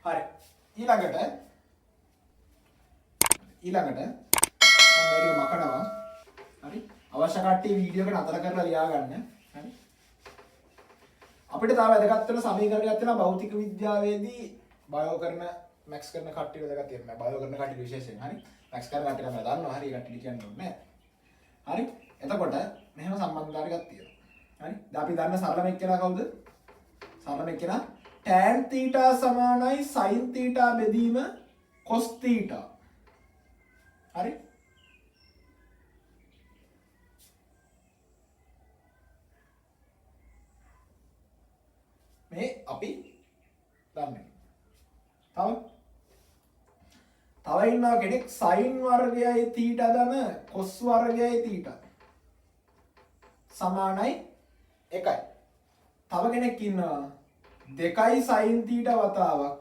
හරි. ඊළඟට මම මේක මකනවා. හරි. අවශ්‍ය කට්ටිය වීඩියෝ එක නතර කරලා ලියා ගන්න. හරි. අපිට තව වැදගත් වෙන සමීකරණයක් තියෙනවා භෞතික විද්‍යාවේදී බයෝ කරන මැක්ස් කරන කට්ටිය වැදගත් තියෙනවා. බයෝ කරන කට්ටිය විශේෂයෙන්. හරි. මැක්ස් කරන කට්ටිය තමයි දන්නවා. හරි. ඒ කට්ටිය කියන්න ඕනේ නැහැ. හරි. එතකොට මෙහෙම සම්බන්ධතාවයක් තියෙනවා. හරි. දැන් අපි දන්න සරලම එක්කෙනා කවුද? සරලම එක්කෙනා tan theta සමානයි sin theta බෙදීම cos theta. හරි. මේ අපි දන්නේ. තව ඉන්නවා කෙනෙක් sin වර්ගයයි theta ධන cos වර්ගයයි theta සමානයි 1යි. තව කෙනෙක් ඉන්නවා 2යි sin theta වතාවක්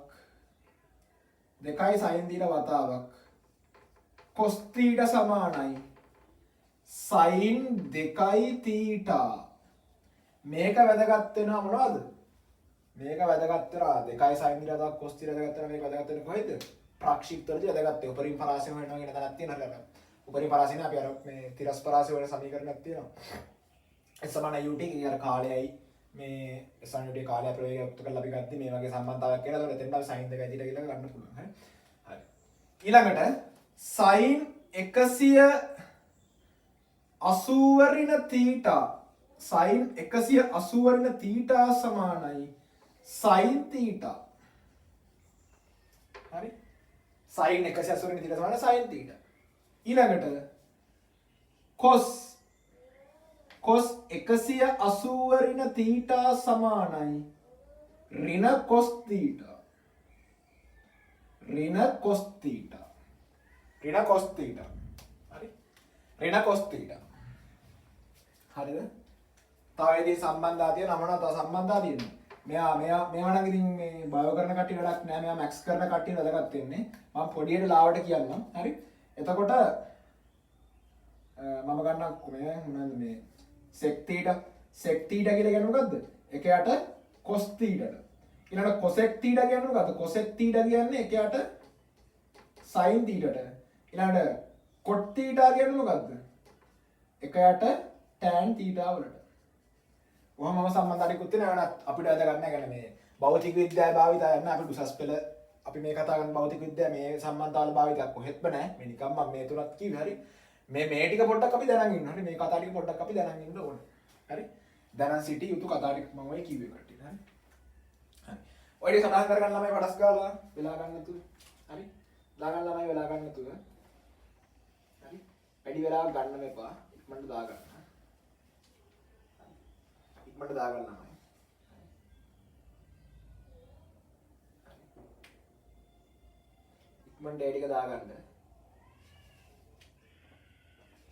2යි sin theta වතාවක් cos theta සමානයි sin 2යි theta. මේක වැදගත් වෙනවා මොනවද? මේක වැදගත් වෙනවා 2යි sin theta වතාවක් cos theta වැදගත් වෙනවා. මේක වැදගත් වෙන්නේ කොහෙද? ප්‍රාක්ෂිකතරදී වැදගත් වෙයි. උපරිම පරාසය වෙනවා කියන තැනක් තියෙනවා නේද? උපරිම පරාසයනේ අපි අර මේ තිරස් පරාසය වල සමීකරණයක් තියෙනවා. ඒ සමාන ut කියන අර කාලයයි මේ සාමාන්‍ය කාලය ප්‍රවේගය යුක්ත කරලා අපි ගත්තී මේ වගේ සම්බන්ධතාවයක් කියලා. ඒකට එතෙන්ට අපි sin 2 theta කියලා ගන්න පුළුවන්. හරි. හරි. ඊළඟට sin 180 ඍණ theta sin 180 ඍණ theta සමානයි sin theta. හරි. sin 180 ඍණ theta සමානයි sin theta. ඊළඟට cos 180 ඍණ theta සමානයි ඍණ cos theta. ඍණ cos theta. ඍණ cos theta. හරි. ඍණ cos theta. හරිද? තව ඉතින් සම්බන්ධතා තියෙන නමනවා තව සම්බන්ධතා තියෙනවා. මේවා නම් ඉතින් මේ බයෝ කරන කට්ටිය වැඩක් නෑ. මේවා මැක්ස් කරන කට්ටිය වැදගත් වෙන්නේ. මම පොඩියට ලාවට කියන්නම්. හරි. එතකොට මම ගන්නක් මොනවද මේ sec theta කියලා කියන්නේ මොකද්ද? එකයට cos theta ට. ඊළඟට cosec theta කියන්නේ මොකද්ද? cosec theta කියන්නේ එකයට sin theta ට. ඊළඟට cot theta කියන්නේ මොකද්ද? එකයට tan theta වලට. ඔහොමම සම්බන්ධතාවයකුත් තියෙනවා. අපිට වැදගත් නැහැ කියන්නේ මේ භෞතික විද්‍යාවේ භාවිතය යන්න අපි උසස් පෙළ අපි මේ කතා කරන භෞතික විද්‍යාව මේ සම්බන්ධතාවල භාවිතයක් කොහෙත්ම නැහැ. මේ නිකම්ම මම මේ තුනක් කිව්වේ. හරි. මේ ටික පොඩ්ඩක් අපි දැනන් ඉන්න. හරි. මේ කතා ටික පොඩ්ඩක් අපි දැනන් ඉන්න ඕනේ. හරි. දැනන් සිටි යුතු කතා ටික මම ඔය කිව්වේ කට්ටිය. හරි. හරි. ඔය ටික සඳහන් කරගන්න ළමයි පඩස් ගාලා වෙලා ගන්න නැතුව. හරි. දාගන්න ළමයි වෙලා ගන්න නැතුව. හරි. වැඩි වෙලාවක් ගන්න මෙපා. ඉක්මනට දාගන්න. ඉක්මනට දාගන්න ළමයි. ඉක්මනට ඒ ටික දාගන්න.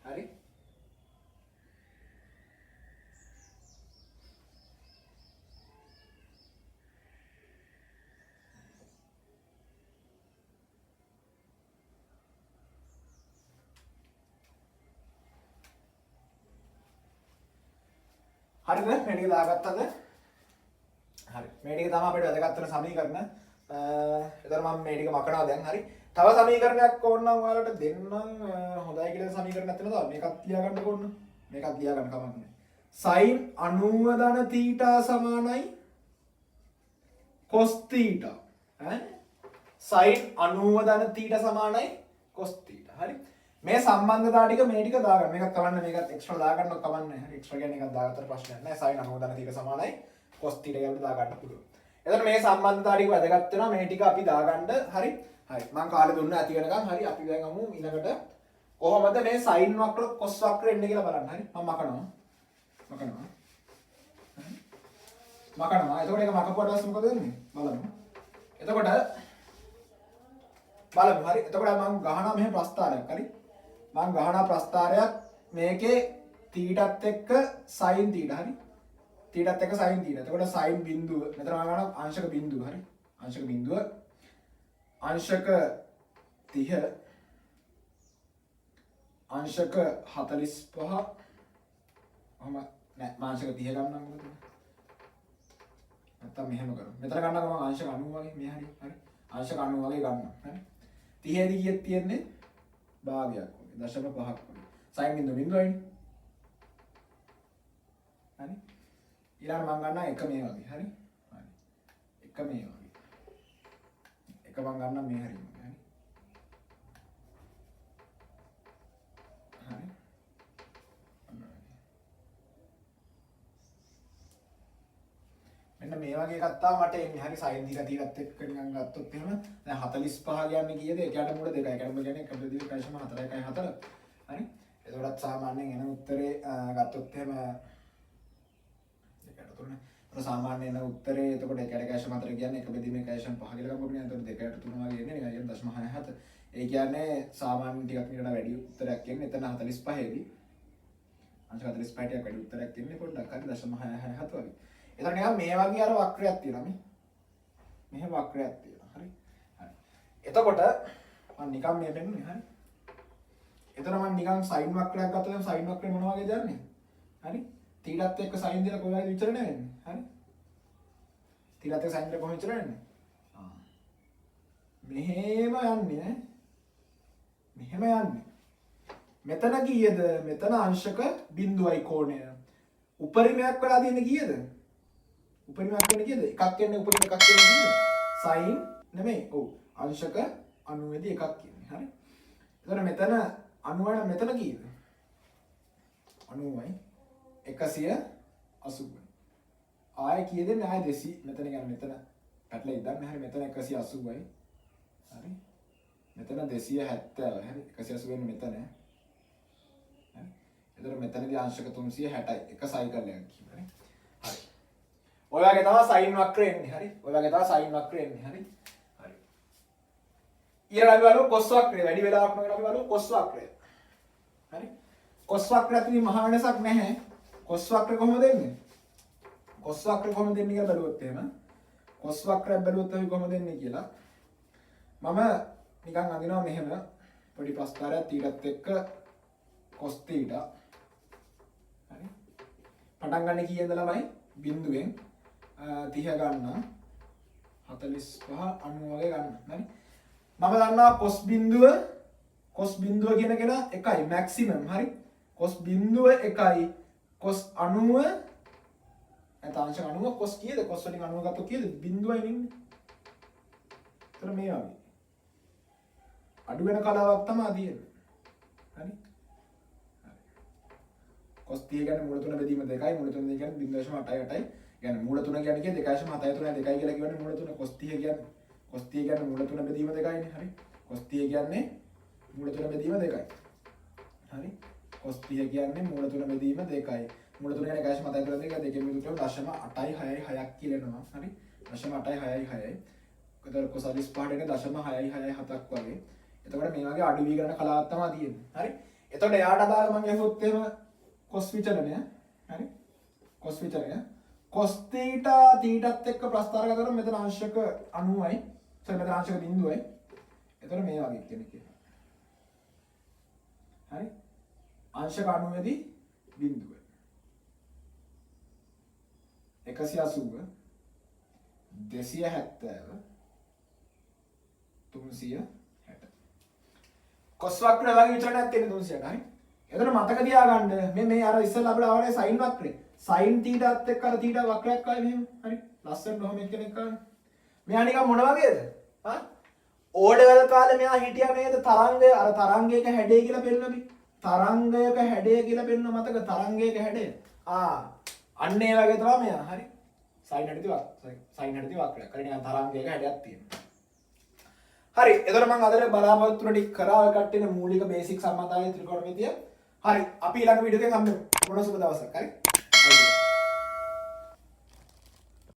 හරි. හරිද? මේ ටික දාගත්තද? හරි. මේ ටික තමයි අපිට වැදගත් වෙන සමීකරණ. එතන මම මේ ටික මකනවා දැන්. හරි. තව සමීකරණයක් ඕන නම් ඔයාලට දෙන්නම්. හොඳයි කියලා සමීකරණයක් තියෙනවා. මේකත් ලියා ගන්නකො ඕන. මේකත් ලියා ගන්න කමන්නේ. sin 90 ධන theta සමානයි cos theta. ඈ sin 90 ධන theta සමානයි cos theta. හරි. මේ සම්බන්ධතාව ටික මේ ටික දාගන්න. මේකත් කවන්න මේකත් එක්ස්ට්‍රා දාගන්න කවන්නේ. හරි. එක්ස්ට්‍රා කියන්නේ එකක් දාගත්තට ප්‍රශ්නයක් නැහැ. sin 90 ධන theta සමානයි cos theta කියලා දාගන්න පුළුවන්. එතකොට මේ සම්බන්ධතාව ටික වැදගත් වෙනවා. මේ ටික අපි දාගන්න. හරි. හරි. මම කාලේ දුන්නා ඇති වෙනකන්. හරි. අපි දැන් අමු ඊළඟට කොහොමද මේ sin වක්‍ර cos වක්‍ර එන්නේ කියලා බලන්න. හරි. මම මකනවා. එතකොට ඒක මකපුවට පස්සේ මොකද වෙන්නේ? බලමු. එතකොට බලමු. හරි. එතකොට මම ගහනවා මෙහෙම ප්‍රස්ථාරයක්. හරි. මම ගහනවා ප්‍රස්ථාරයක් මේකේ තීටත් එක්ක sin තීටා. හරි. තීටත් එක්ක sin තීටා. එතකොට sin බිඳුව. මෙතන මම ගන්නවා අංශක බිඳුව. හරි. අංශක බිඳුව. අංශක 30 අංශක 45 ඔහම නෑ මාංශක 30 ගන්නවා මොකද නැත්තම් මෙහෙම කරමු මෙතන ගන්නවා මම අංශක 90 වගේ මේ හරි අංශක 90 වගේ ගන්නවා. හරි. 30 දී කීයක් තියෙන්නේ? භාගයක් වගේ. 0.5ක් වගේ. sin බිඳුව බිඳුවයිනේ. හරි. ඊළඟ මම ගන්නවා එක මේ වගේ. හරි. හරි. එක මේ වගේ. එක මම ගන්නවා මේ හරියම. හරි. හරි. මෙන්න මේ වගේ එකක් තමයි මට එන්නේ. හරි sin දීලා තියලත් එක්ක නිකන් ගත්තොත් එහෙම දැන් 45 කියන්නේ කීයද? ඒකට මුල 2යි. ඒකට මුල කියන්නේ 1.4යි. හරි. එතකොටත් සාමාන්‍යයෙන් එන උත්තරේ ගත්තොත් එහෙම දෙකට තුන. ඒක සාමාන්‍යයෙන් එන උත්තරේ එතකොට ඒකට 4 කියන්නේ 1.1 5 කියලා ගමුනේ. එතකොට දෙකට තුන වගේ එන්නේ නිකන් 0.67. ඒ කියන්නේ සාමාන්‍ය ටිකක් ඊට වැඩි උත්තරයක් එන්නේ. එතන 45 දී. අංශ 45 ටිකක් වැඩි උත්තරයක් එන්නේ පොඩ්ඩක් හරි 0.67 වගේ. එතන නිකන් මේ වගේ අර වක්‍රයක් තියෙනවා මේ. මෙහෙම වක්‍රයක් තියෙනවා. හරි. හරි. එතකොට මම නිකන් මේ පෙන්නුනේ. හරි. එතන මම නිකන් sin වක්‍රයක් ගත්තොත් sin වක්‍රය මොන වගේද යන්නේ? හරි. තීටත් එක්ක sin දෙලා කොයි වගේද විචලනය වෙන්නේ? හරි. තීටත් එක්ක sin දෙලා කොහොමද විචලනය වෙන්නේ? මෙහෙම යන්නේ නේ. මෙහෙම යන්නේ. මෙතන කීයද? මෙතන අංශක බිඳුවයි කෝණය. උපරිමයක් වෙලා තියෙන්නේ කීයද? උපරිමයක් වෙන්නේ කීයද? එකක් එන්නේ උපරිම එකක් එන්නේ කීයද? sin නෙමෙයි. ඔව්. අංශක 90 දී එකක් කියන්නේ. හරි. එතකොට මෙතන 90 මෙතන කීයද? 90යි 180යි. ආයෙ කීයද? ආයෙ 200. මෙතන කියන්නේ මෙතන පැටලෙයි දාන්න. හරි. මෙතන 180යි. හරි. මෙතන 270. හරි. 180 වෙන්නේ මෙතන. හරි. එතකොට මෙතනදී අංශක 360යි. එක සයිකල් එකක් කියනවා. හරි. හරි. ඔය වගේ තමයි sin වක්‍රය එන්නේ. හරි. ඔය වගේ තමයි sin වක්‍රය එන්නේ. හරි. හරි. ඊළඟ අපි බලමු cos වක්‍රය. වැඩි වෙලාවක් නේද අපි බලමු cos වක්‍රය. හරි. cos වක්‍රයත් මහා වෙනසක් නැහැ. cos වක්‍රය කොහොමද එන්නේ? cos වක්‍රය කොහොමද එන්නේ කියලා බලුවොත් එහෙම. cos වක්‍රය බලුවොත් අපි කොහොමද එන්නේ කියලා. මම නිකන් අඳිනවා මෙහෙම පොඩි ප්‍රස්තාරයක් තීටත් එක්ක cos theta. හරි. පටන් ගන්න කීයද ළමයි? බිඳුවෙන් 30 ගන්න 45 90 වගේ ගන්න. හරි. මම දන්නවා cos බිඳුව කියන කෙනා එකයි maximum. හරි. cos බිඳුව එකයි cos 90 නැත්නම් අංශක 90 cos කීයද? cos වලින් 90 ගත්තොත් කීයද? බිඳුවයි නෙන්නේ. ඒතර මේ වගේ. අඩු වෙන කලාවක් තමයි තියෙන්නේ. හරි. cos 30 කියන්නේ මූල තුන බෙදීම 2යි. මූල තුන කියන්නේ 0.88යි. කියන්නේ මූල තුන කියන්නේ 2.73 2යි කියලා කියන්නේ මූල තුන. cos 30 කියන්නේ මූල තුන බෙදීම 2යිනේ. හරි. cos 30 කියන්නේ මූල තුන බෙදීම 2යි. හරි. cos 30 කියන්නේ මූල තුන බෙදීම 2යි. මූල තුන කියන්නේ 1.73 දෙකෙන් විදුට 0.866ක් කියලා එනවා. හරි. 0.866යි. එතකොට cos 45 නේ 0.667ක් වගේ. එතකොට මේ වගේ අඩු වී ගන්න කලාවක් තමයි තියෙන්නේ. හරි. එතකොට එයාට අදාළ මම ගහුවොත් එහෙම cos විචලනය. හරි. cos විචලනය. cos theta thetaත් එක්ක ප්‍රස්ථාර කරලා මෙතන අංශක 90යි. මෙතන අංශක බිඳුවයි. එතකොට මේ වගේ කෙනෙක් කියනවා. හරි. අංශක 90 දී බිඳුව. 180 270 360 cos වක්‍රය වගේ විචලනයක් තියෙන 360. හරි. එතන මතක තියාගන්න මේ අර ඉස්සෙල්ලා අපිට ආවනේ sin වක්‍රය. sin thetaත් එක්ක අර theta වක්‍රයක් ආවේ මෙහෙම. හරි. ලස්සන කොහොම කෙනෙක් ආවේ. මෙයා නිකන් මොන වගේද? හා? ඕඩවල කාලේ මෙයා හිටියා නේද තරංගය අර තරංගයක හැඩය කියලා පෙන්නපි. තරංගයක හැඩය කියලා පෙන්න මතක තරංගයක හැඩය. අන්න ඒ වගේ තමයි මෙයා. හරි. sin හැඩති වක්‍රයක්. හරි නිකන් තරංගයක හැඩයක් තියෙනවා. හරි. එතකොට මම අද බලාපොරොත්තු වෙන ටික කරා ඔය කට්ටියනේ මූලික බේසික් සම්බන්ධතාවය ත්‍රිකෝණමිතිය. හරි. අපි ඊළඟ වීඩියෝ එකෙන් හම්බෙමු. මොන සුබ දවසක්. හරි.